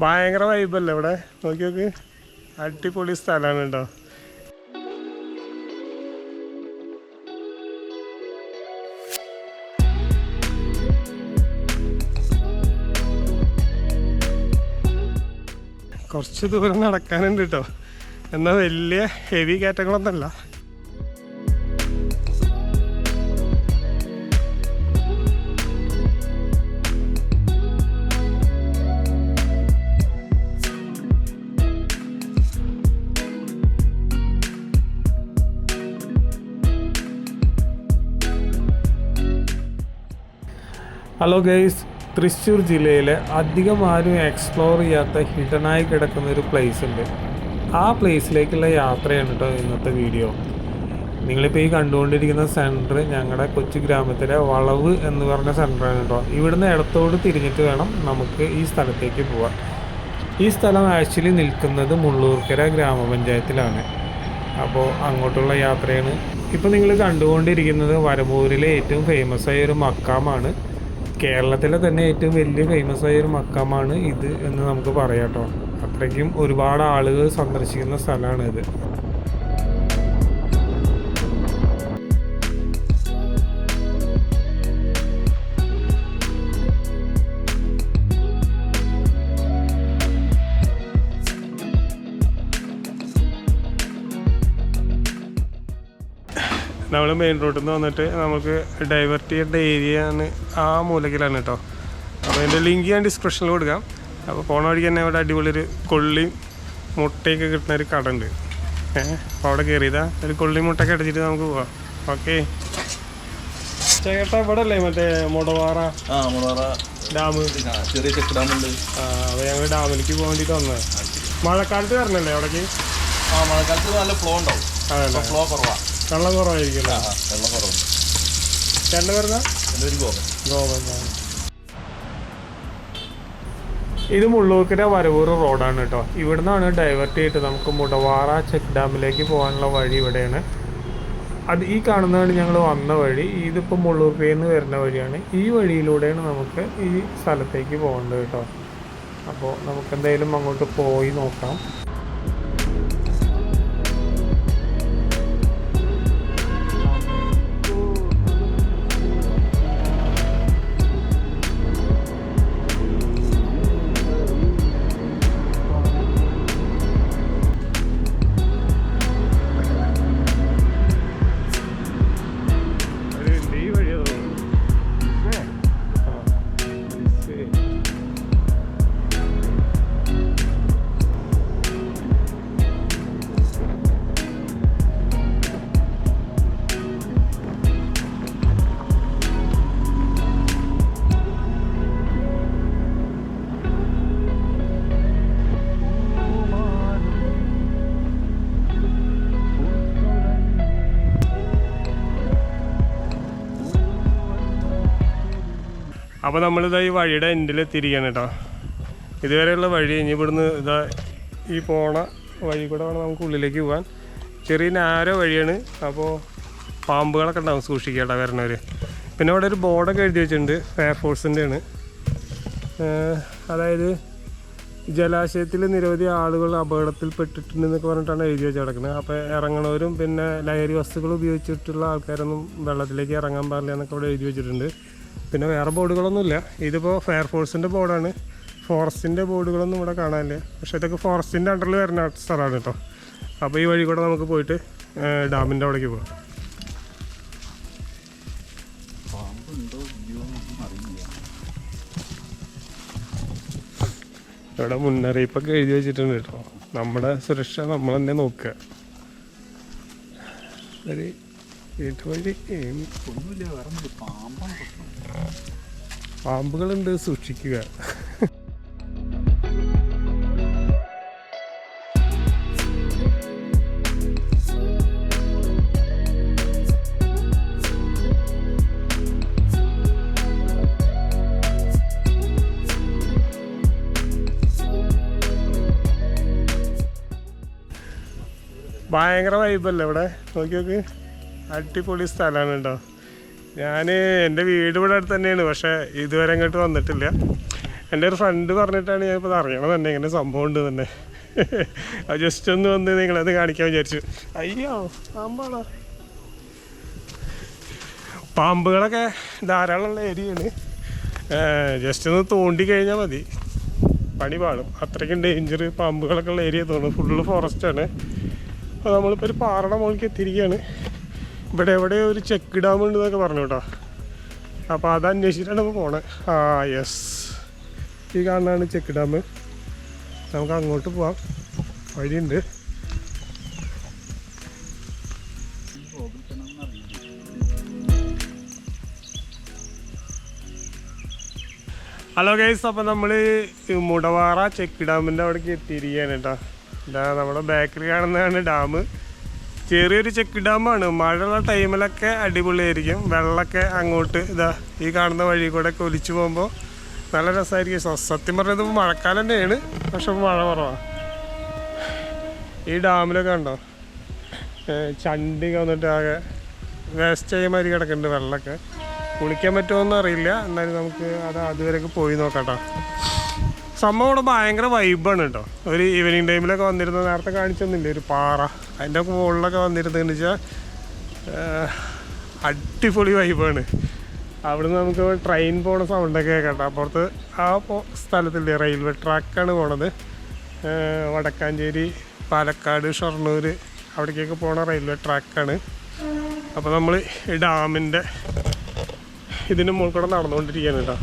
ഭയങ്കര വൈബല്ലേ ഇവിടെ, നോക്കി നോക്ക്, അടിപൊളി സ്ഥലമാണ് കേട്ടോ. കുറച്ച് ദൂരം നടക്കാനുണ്ട് കേട്ടോ, എന്നാൽ വലിയ ഹെവി കയറ്റങ്ങളൊന്നുമല്ല. ഹലോ ഗൈസ്, തൃശ്ശൂർ ജില്ലയിലെ അധികം ആരും എക്സ്പ്ലോർ ചെയ്യാത്ത ഹിഡനായി കിടക്കുന്ന ഒരു പ്ലേസ് ഉണ്ട്. ആ പ്ലേസിലേക്കുള്ള യാത്രയാണ് കേട്ടോ ഇന്നത്തെ വീഡിയോ. നിങ്ങളിപ്പോൾ ഈ കണ്ടുകൊണ്ടിരിക്കുന്ന സെൻറ്റർ ഞങ്ങളുടെ കൊച്ചു ഗ്രാമത്തിലെ വളവ് എന്ന് പറഞ്ഞ സെൻറ്ററാണ് കേട്ടോ. ഇവിടുന്ന് ഇടത്തോട് തിരിഞ്ഞിട്ട് വേണം നമുക്ക് ഈ സ്ഥലത്തേക്ക് പോകാൻ. ഈ സ്ഥലം ആക്ച്വലി നിൽക്കുന്നത് മുള്ളൂർക്കര ഗ്രാമപഞ്ചായത്തിലാണ്. അപ്പോൾ അങ്ങോട്ടുള്ള യാത്രയാണ്. ഇപ്പോൾ നിങ്ങൾ കണ്ടുകൊണ്ടിരിക്കുന്നത് വരമൂരിലെ ഏറ്റവും ഫേമസ് ആയ ഒരു മക്കാമാണ്. കേരളത്തിലെ തന്നെ ഏറ്റവും വലിയ ഫേമസ് ആയ ഒരു മക്കാമാണ് ഇത് എന്ന് നമുക്ക് പറയാം കേട്ടോ. അത്രയ്ക്കും ഒരുപാട് ആളുകൾ സന്ദർശിക്കുന്ന സ്ഥലമാണ് ഇത്. നമ്മൾ മെയിൻ റോഡിൽ നിന്ന് വന്നിട്ട് നമുക്ക് ഡൈവേർട്ട് ചെയ്യേണ്ട ഏരിയ ആണ് ആ മൂലക്കിലാണ് കേട്ടോ. അപ്പോൾ അതിൻ്റെ ലിങ്ക് ഞാൻ ഡിസ്ക്രിപ്ഷനിൽ കൊടുക്കാം. അപ്പോൾ പോണ വഴിക്ക് തന്നെ ഇവിടെ അടിപൊളി ഒരു കൊള്ളിയും മുട്ടയൊക്കെ കിട്ടുന്ന ഒരു കട ഉണ്ട്. അപ്പോൾ അവിടെ കയറിയതാ ഒരു കൊള്ളിയും മുട്ടയൊക്കെ അടിച്ചിട്ട് നമുക്ക് പോവാം. ഓക്കെ ചേട്ടാ, ഇവിടെ അല്ലേ മറ്റേ മുടവാറ ഡാം? ചെറിയ ചെക്ക് ഡാം ഉണ്ട്. അപ്പോൾ ഞങ്ങൾ ഡാമിലേക്ക് പോകാൻ വേണ്ടിയിട്ട് വന്നത്. മഴക്കാലത്ത് വരണല്ലേ അവിടേക്ക്? മഴക്കാലത്ത് നല്ല ഫ്ലോ ഉണ്ടാവും. അതല്ലേ, ഫ്ലോ കുറവാണ്, വെള്ളം കുറവായിരിക്കുമല്ലോ. വെള്ളം കുറവുണ്ട്. ചേട്ടൻ്റെ വരുന്ന ഗോപൻ. ഇത് മുള്ളൂർക്കര വരവൂർ റോഡാണ് കേട്ടോ. ഇവിടുന്നാണ് ഡൈവേർട്ട് ചെയ്തിട്ട് നമുക്ക് മുടവാറ ചെക്ക് ഡാമിലേക്ക് പോകാനുള്ള വഴി ഇവിടെയാണ്. അത് ഈ കാണുന്നതാണ് ഞങ്ങൾ വന്ന വഴി. ഇതിപ്പോൾ മുള്ളൂർക്കരയിൽ നിന്ന് വരുന്ന വഴിയാണ്. ഈ വഴിയിലൂടെയാണ് നമുക്ക് ഈ സ്ഥലത്തേക്ക് പോകേണ്ടത് കേട്ടോ. അപ്പോൾ നമുക്ക് എന്തായാലും അങ്ങോട്ട് പോയി നോക്കാം. അപ്പോൾ നമ്മളിതാ ഈ വഴിയുടെ എൻഡിൽ എത്തിയിരിക്കുകയാണ് കേട്ടോ. ഇതുവരെയുള്ള വഴി ഇനി ഇവിടുന്ന് ഇതാ ഈ പോണ വഴി കൂടെ വേണം നമുക്ക് ഉള്ളിലേക്ക് പോകാൻ. ചെറിയ നാരോ വഴിയാണ്. അപ്പോൾ പാമ്പുകളൊക്കെ ഉണ്ടാവും, സൂക്ഷിക്കുക കേട്ടോ വരണവർ. പിന്നെ ഇവിടെ ഒരു ബോർഡൊക്കെ എഴുതി വെച്ചിട്ടുണ്ട്, ഫയർഫോഴ്സിൻ്റെയാണ്. അതായത് ജലാശയത്തിൽ നിരവധി ആളുകൾ അപകടത്തിൽപ്പെട്ടിട്ടുണ്ടെന്നൊക്കെ പറഞ്ഞിട്ടാണ് എഴുതി വെച്ച് കിടക്കുന്നത്. അപ്പോൾ ഇറങ്ങണവരും പിന്നെ ലഹരി വസ്തുക്കൾ ഉപയോഗിച്ചിട്ടുള്ള ആൾക്കാരൊന്നും വെള്ളത്തിലേക്ക് ഇറങ്ങാൻ പാടില്ല എന്നൊക്കെ ഇവിടെ എഴുതി വെച്ചിട്ടുണ്ട്. പിന്നെ വേറെ ബോർഡുകളൊന്നുമില്ല. ഇതിപ്പോൾ ഫയർഫോഴ്സിൻ്റെ ബോർഡാണ്. ഫോറസ്റ്റിൻ്റെ ബോർഡുകളൊന്നും ഇവിടെ കാണാനില്ല. പക്ഷേ ഇതൊക്കെ ഫോറസ്റ്റിൻ്റെ അണ്ടറിൽ വരുന്ന സ്ഥലമാണ് കേട്ടോ. അപ്പോൾ ഈ വഴി കൂടെ നമുക്ക് പോയിട്ട് ഡാമിൻ്റെ അവിടേക്ക് പോകാം. ഇവിടെ മുന്നറിയിപ്പൊക്കെ എഴുതി വെച്ചിട്ടുണ്ട് കേട്ടോ. നമ്മുടെ സുരക്ഷ നമ്മൾ തന്നെ നോക്കുക. ഒരു വഴി പാമ്പുകളുണ്ട്, സൂക്ഷിക്കുക. ഭയങ്കര വൈബല്ലേ ഇവിടെ, നോക്കി നോക്ക്, അടിപൊളി സ്ഥലമാണ് കേട്ടോ. ഞാൻ എൻ്റെ വീട് ഇവിടെ അടുത്ത് തന്നെയാണ്, പക്ഷേ ഇതുവരെ ഇങ്ങോട്ട് വന്നിട്ടില്ല. എൻ്റെ ഒരു ഫ്രണ്ട് പറഞ്ഞിട്ടാണ് ഞാനിപ്പോൾ അറിയണത് തന്നെ ഇങ്ങനെ സംഭവം ഉണ്ട് തന്നെ. അത് ജസ്റ്റ് ഒന്ന് വന്ന് നിങ്ങളത് കാണിക്കാൻ വിചാരിച്ചു. അയ്യോ പാമ്പാണോ? പാമ്പുകളൊക്കെ ധാരാളമുള്ള ഏരിയയാണ്. ജസ്റ്റ് ഒന്ന് തോണ്ടി കഴിഞ്ഞാൽ മതി, പണി പാടും. അത്രയ്ക്കും ഡേഞ്ചർ പാമ്പുകളൊക്കെ ഉള്ള ഏരിയ തോന്നുന്നു. ഫുള്ള് ഫോറസ്റ്റാണ്. അപ്പോൾ നമ്മളിപ്പോൾ ഒരു പാറയുടെ മുകളിലേക്ക് എത്തിയിരിക്കുകയാണ്. ഇവിടെ എവിടെ ഒരു ചെക്ക് ഡാം ഉണ്ട് എന്നൊക്കെ പറഞ്ഞു കേട്ടോ. അപ്പോൾ അത് അന്വേഷിച്ചിട്ടാണ് ഇപ്പോൾ പോണത്. ആ യെസ്, ഈ കാണുന്നതാണ് ചെക്ക് ഡാം. നമുക്ക് അങ്ങോട്ട് പോവാം, വഴിയുണ്ട്. ഹലോ ഗൈസ്, അപ്പോൾ നമ്മൾ മുടവാറ ചെക്ക് ഡാമിൻ്റെ അവിടേക്ക് എത്തിയിരിക്കുകയാണ് കേട്ടോ. ഇതാ നമ്മുടെ ബാക്കിൽ കാണുന്നതാണ് ഡാം. ചെറിയൊരു ചെക്ക് ഡാമാണ്. മഴയുള്ള ടൈമിലൊക്കെ അടിപൊളിയായിരിക്കും. വെള്ളമൊക്കെ അങ്ങോട്ട് ഇതാ ഈ കാണുന്ന വഴി കൂടെ ഒക്കെ ഒലിച്ചു പോകുമ്പോൾ നല്ല രസമായിരിക്കും. സത്യം പറഞ്ഞത് മഴക്കാലം തന്നെയാണ്, പക്ഷെ മഴ കുറവാണ്. ഈ ഡാമിലൊക്കെ ഉണ്ടോ ചണ്ടി വന്നിട്ട് ആകെ വേസ്റ്റ് ആയ മാതിരി കിടക്കുന്നുണ്ട് വെള്ളമൊക്കെ. കുളിക്കാൻ പറ്റുമോയെന്ന് അറിയില്ല, എന്നാലും നമുക്ക് അത് അതുവരെയൊക്കെ പോയി നോക്കാം കേട്ടോ. സംഭവം ഇവിടെ ഭയങ്കര വൈബാണ് കേട്ടോ. ഒരു ഈവനിങ് ടൈമിലൊക്കെ വന്നിരുന്നത്, നേരത്തെ കാണിച്ചൊന്നുമില്ല, ഒരു പാറ അതിൻ്റെ മുകളിലൊക്കെ വന്നിരുന്നതെന്ന് വെച്ചാൽ അടിപൊളി വൈബാണ്. അവിടുന്ന് നമുക്ക് ട്രെയിൻ പോണ സൗണ്ടൊക്കെ കേട്ടോ. അപ്പുറത്ത് ആ സ്ഥലത്തില്ലേ റെയിൽവേ ട്രാക്കാണ് പോണത്. വടക്കാഞ്ചേരി, പാലക്കാട്, ഷൊർണൂർ അവിടേക്കൊക്കെ പോണ റെയിൽവേ ട്രാക്കാണ്. അപ്പോൾ നമ്മൾ ഈ ഡാമിൻ്റെ ഇതിന് മുകളിൽ കൂടെ നടന്നുകൊണ്ടിരിക്കുകയാണ് കേട്ടോ.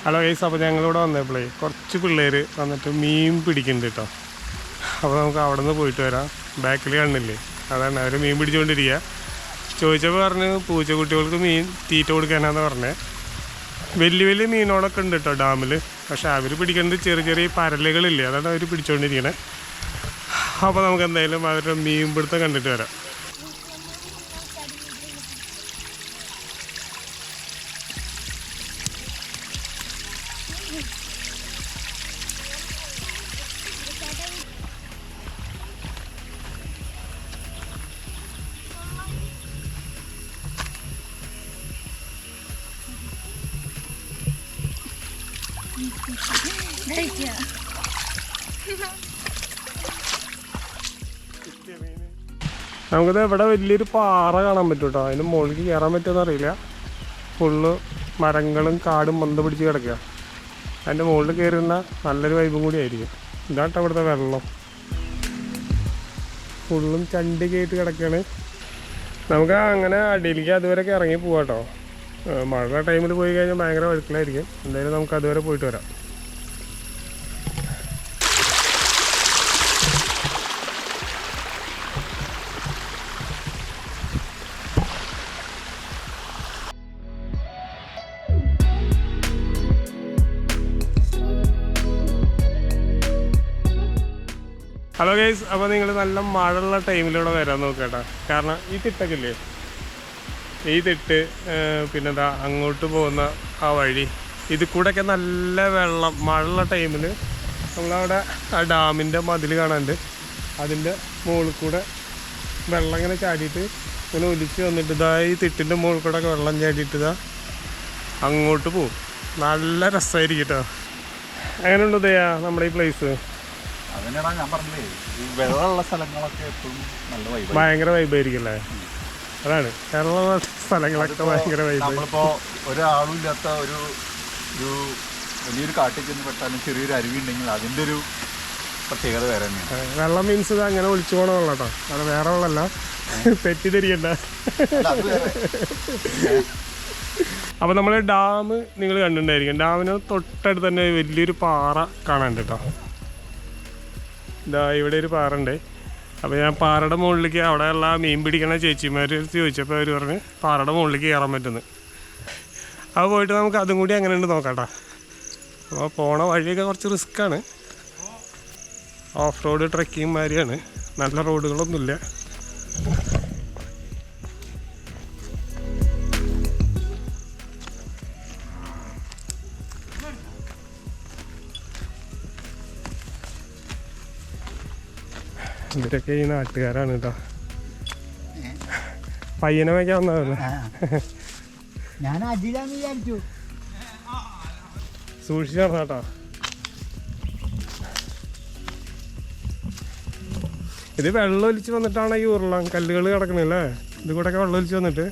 ഹലോ ഗൈസ്, അപ്പോൾ ഞങ്ങളിവിടെ വന്നപ്പോഴേ കുറച്ച് പിള്ളേർ വന്നിട്ട് മീൻ പിടിക്കുന്നുണ്ട് കേട്ടോ. അപ്പോൾ നമുക്ക് അവിടെ നിന്ന് പോയിട്ട് വരാം. ബാക്കിൽ കണ്ടില്ലേ, അതാണ് അവർ മീൻ പിടിച്ചുകൊണ്ടിരിക്കുക. ചോദിച്ചപ്പോൾ പറഞ്ഞ് പൂച്ചക്കുട്ടികൾക്ക് മീൻ തീറ്റ കൊടുക്കാനാന്ന് പറഞ്ഞത്. വലിയ വലിയ മീനുകളൊക്കെ ഉണ്ട് കേട്ടോ ഡാമിൽ. പക്ഷേ അവർ പിടിക്കുന്നത് ചെറിയ ചെറിയ പരലുകളില്ലേ, അതാണ് അവർ പിടിച്ചുകൊണ്ടിരിക്കണേ. അപ്പോൾ നമുക്ക് എന്തായാലും അവരുടെ മീൻ പിടുത്തം കണ്ടിട്ട് വരാം. നമുക്കത് ഇവിടെ വലിയൊരു പാറ കാണാൻ പറ്റും കേട്ടോ. അതിന് മുകളിലേക്ക് കയറാൻ പറ്റുമെന്ന് അറിയില്ല. ഫുള്ള് മരങ്ങളും കാടും മന്ത പിടിച്ച് കിടക്കുക. അതിൻ്റെ മുകളിൽ കയറുന്ന നല്ലൊരു വൈബും കൂടി ആയിരിക്കും. ഇതാട്ടോ ഇവിടുത്തെ വെള്ളം, ഫുള്ളും ചണ്ടി കയറ്റി കിടക്കുകയാണ്. നമുക്ക് അങ്ങനെ അടിയിലേക്ക് അതുവരെയൊക്കെ ഇറങ്ങി പോവാം കേട്ടോ. മഴ ടൈമിൽ പോയി കഴിഞ്ഞാൽ ഭയങ്കര വഴുക്കലായിരിക്കും. എന്തായാലും നമുക്ക് അതുവരെ പോയിട്ട് വരാം. ഹലോ ഗൈസ്, അപ്പോൾ നിങ്ങൾ നല്ല മഴയുള്ള ടൈമിലൂടെ വരാൻ നോക്കട്ടോ. കാരണം ഈ തിട്ടൊക്കെ ഇല്ലേ, ഈ തിട്ട് പിന്നെന്താ അങ്ങോട്ട് പോകുന്ന ആ വഴി, ഇത് കൂടെയൊക്കെ നല്ല വെള്ളം. മഴയുള്ള ടൈമിൽ നമ്മളവിടെ ആ ഡാമിൻ്റെ മതിൽ കാണാണ്ട് അതിൻ്റെ മുകളിൽ കൂടെ വെള്ളം ഇങ്ങനെ ചാടിയിട്ട് ഇങ്ങനെ ഒലിച്ച് വന്നിട്ട് ഇതാ ഈ തിട്ടിൻ്റെ മുകളിൽ കൂടെ ഒക്കെ വെള്ളം ചാടിയിട്ട് ഇതാ അങ്ങോട്ട് പോവും. നല്ല രസമായിരിക്കും കേട്ടോ. അങ്ങനെയുണ്ട് ഉദയാ നമ്മുടെ ഈ പ്ലേസ്? അതിനാണ് ഞാൻ പറഞ്ഞേ, ഈ വെള്ളമുള്ള സ്ഥലങ്ങളൊക്കെ എപ്പോഴും നല്ല വൈബ്, ഭയങ്കര വൈബായിരിക്കും അല്ലേ? അതാണ് കേരള സ്ഥലങ്ങളൊക്കെ ഭയങ്കര വൈബ്. നമ്മളിപ്പോ ഒരാളും ഇല്ലാത്ത ഒരു വലിയൊരു കാട്ടിൽ ചെന്ന് പെട്ടാലും ചെറിയൊരു അരുവി ഉണ്ടെങ്കിൽ അതിൻ്റെ ഒരു പ്രത്യേകത വേറെ തന്നെയാണ്. വെള്ളം മീൻസ് ഇത് അങ്ങനെ ഒളിച്ചു പോകണ വെള്ളം കേട്ടോ, അത് വേറെ വെള്ളമല്ല, തെറ്റിദ്ധരിക്കണ്ട. അപ്പോൾ നമ്മൾ ഡാം നിങ്ങൾ കണ്ടിട്ടുണ്ടായിരിക്കും. ഡാമിന് തൊട്ടടുത്ത് തന്നെ വലിയൊരു പാറ കാണാനുണ്ട് കേട്ടോ. ഇതാ ഇവിടെ ഒരു പാറ ഉണ്ട്. അപ്പോൾ ഞാൻ പാറയുടെ മുകളിലേക്ക്, അവിടെയുള്ള മീൻ പിടിക്കണ ചേച്ചിമാർ ചോദിച്ചപ്പോൾ അവർ പറഞ്ഞ് പാറയുടെ മുകളിലേക്ക് കയറാൻ പറ്റുന്നു. അപ്പോൾ പോയിട്ട് നമുക്ക് അതും കൂടി അങ്ങനെ ഉണ്ട് നോക്കാം കേട്ടോ. അപ്പോൾ പോണ വഴിയൊക്കെ കുറച്ച് റിസ്ക്കാണ്, ഓഫ് റോഡ് ട്രെക്കിങ് മാതിരിയാണ്, നല്ല റോഡുകളൊന്നുമില്ല. ഇവരൊക്കെ ഈ നാട്ടുകാരാണ് കേട്ടോ. പയ്യനെ വയ്ക്കാൻ വന്നതല്ലേ? ഞാൻ അജിലാന്ന് വിചാരിച്ചു. സൂക്ഷിച്ചു നടന്ന കേട്ടോ. ഇത് വെള്ളം ഒലിച്ച് വന്നിട്ടാണ് ഈ ഉരുളൻ കല്ലുകൾ കിടക്കണല്ലേ. ഇത് കൂടെയൊക്കെ വെള്ളം ഒലിച്ച് വന്നിട്ട്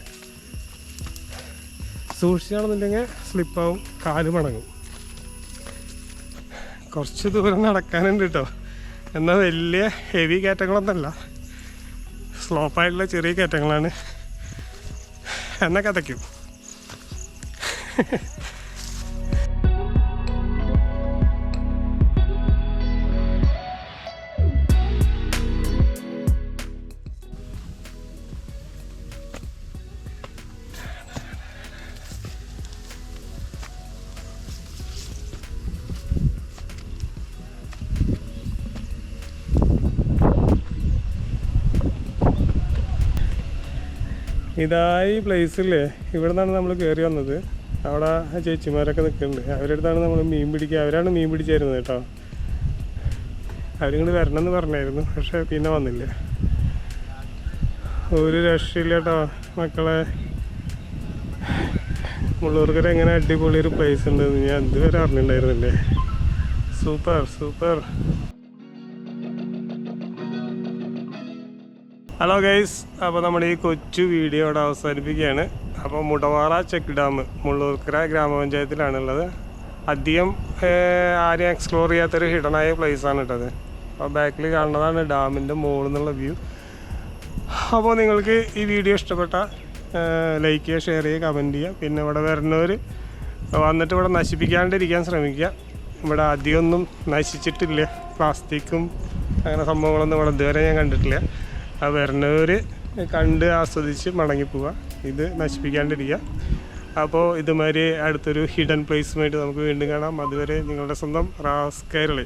സൂക്ഷിച്ചാണെന്നുണ്ടെങ്കിൽ സ്ലിപ്പാവും, കാല് മടങ്ങും. കുറച്ച് ദൂരം നടക്കാനുണ്ട് കേട്ടോ. എന്നാൽ വലിയ ഹെവി കയറ്റങ്ങളൊന്നുമല്ല, സ്ലോപ്പായിട്ടുള്ള ചെറിയ കയറ്റങ്ങളാണ്. എന്നെ കഥയ്ക്കും. ഇതായി പ്ലേസില്ലേ, ഇവിടെ നിന്നാണ് നമ്മൾ കയറി വന്നത്. അവിടെ ചേച്ചിമാരൊക്കെ നിൽക്കുന്നുണ്ട്. അവരുടെ അടുത്താണ് നമ്മൾ മീൻ പിടിക്കുക. അവരാണ് മീൻ പിടിച്ചായിരുന്നത് കേട്ടോ. അവരിങ്ങോട്ട് വരണമെന്ന് പറഞ്ഞായിരുന്നു, പക്ഷേ പിന്നെ വന്നില്ല. ഒരു രക്ഷയില്ല കേട്ടോ മക്കളെ. മുള്ളൂർക്കര എങ്ങനെ അടിപൊളി ഒരു പ്ലേസ് ഉണ്ടെന്ന് ഞാൻ ഇതുവരെ അറിഞ്ഞിട്ടുണ്ടായിരുന്നില്ലേ. Super super. ഹലോ ഗൈസ്, അപ്പോൾ നമ്മുടെ ഈ കൊച്ചു വീഡിയോ ഇവിടെ അവസാനിപ്പിക്കുകയാണ്. അപ്പോൾ മുടവാറ ചെക്ക് ഡാം മുള്ളൂർക്കര ഗ്രാമപഞ്ചായത്തിലാണുള്ളത്. അധികം ആരും എക്സ്പ്ലോർ ചെയ്യാത്തൊരു ഹിഡനായ പ്ലേസാണ് കേട്ടത്. അപ്പോൾ ബാക്കിൽ കാണുന്നതാണ് ഡാമിൻ്റെ മുകളിൽ നിന്നുള്ള വ്യൂ. അപ്പോൾ നിങ്ങൾക്ക് ഈ വീഡിയോ ഇഷ്ടപ്പെട്ട ലൈക്ക് ചെയ്യുക, ഷെയർ ചെയ്യുക, കമൻറ്റ് ചെയ്യുക. പിന്നെ ഇവിടെ വരുന്നവർ വന്നിട്ട് ഇവിടെ നശിപ്പിക്കാണ്ടിരിക്കാൻ ശ്രമിക്കുക. ഇവിടെ അധികമൊന്നും നശിച്ചിട്ടില്ല, പ്ലാസ്റ്റിക്കും അങ്ങനെ സംഭവങ്ങളൊന്നും ഇവിടെ ഇതുവരെ ഞാൻ കണ്ടിട്ടില്ല. ആ വരുന്നവർ കണ്ട് ആസ്വദിച്ച് മടങ്ങിപ്പോവുക, ഇത് നശിപ്പിക്കാണ്ടിരിക്കുക. അപ്പോൾ ഇതുമാതിരി അടുത്തൊരു ഹിഡൻ പ്ലേസുമായിട്ട് നമുക്ക് വീണ്ടും കാണാം. അതുവരെ നിങ്ങളുടെ സ്വന്തം റാസ് കേരളി.